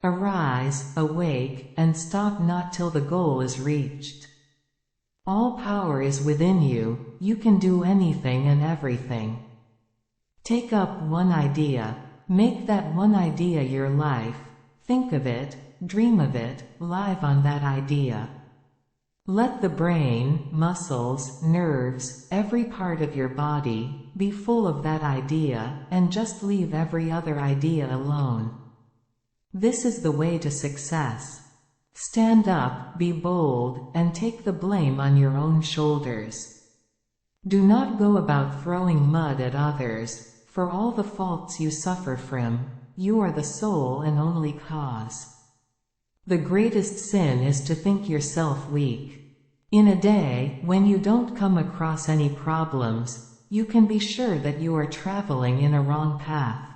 Arise, awake, and stop not till the goal is reached. All power is within you, you can do anything and everything. Take up one idea, make that one idea your life, think of it, dream of it, live on that idea. Let the brain, muscles, nerves, every part of your body, be full of that idea, and just leave every other idea alone. This is the way to success. Stand up, be bold, and take the blame on your own shoulders. Do not go about throwing mud at others. For all the faults you suffer from, you are the sole and only cause. The greatest sin is to think yourself weak. In a day, when you don't come across any problems, you can be sure that you are traveling in a wrong path.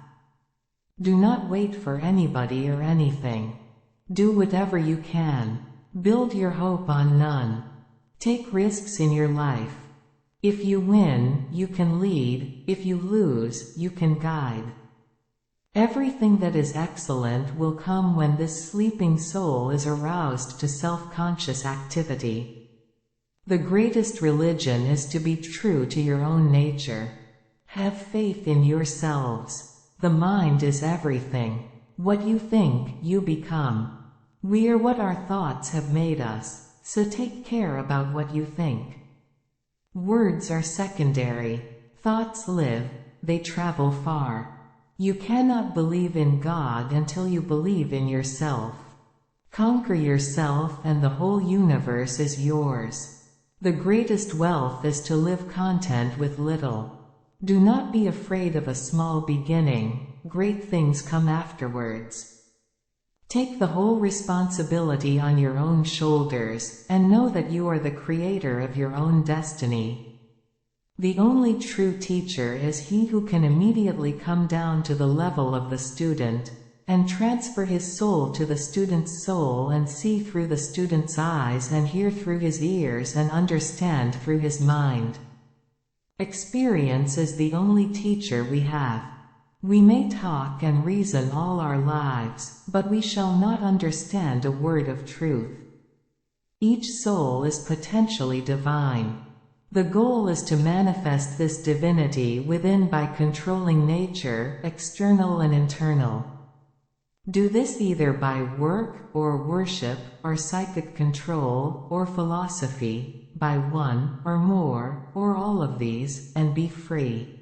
Do not wait for anybody or anything. Do whatever you can. Build your hope on none. Take risks in your life. If you win, you can lead. If you lose, you can guide. Everything that is excellent will come when this sleeping soul is aroused to self-conscious activity. The greatest religion is to be true to your own nature. Have faith in yourselves. The mind is everything. What you think, you become. We are what our thoughts have made us, so take care about what you think. Words are secondary. Thoughts live, they travel far. You cannot believe in God until you believe in yourself. Conquer yourself and the whole universe is yours. The greatest wealth is to live content with little. Do not be afraid of a small beginning, great things come afterwards. Take the whole responsibility on your own shoulders, and know that you are the creator of your own destiny. The only true teacher is he who can immediately come down to the level of the student, and transfer his soul to the student's soul and see through the student's eyes and hear through his ears and understand through his mind. Experience is the only teacher we have. We may talk and reason all our lives, but we shall not understand a word of truth. Each soul is potentially divine. The goal is to manifest this divinity within by controlling nature, external and internal. Do this either by work, or worship, or psychic control, or philosophy, by one, or more, or all of these, and be free.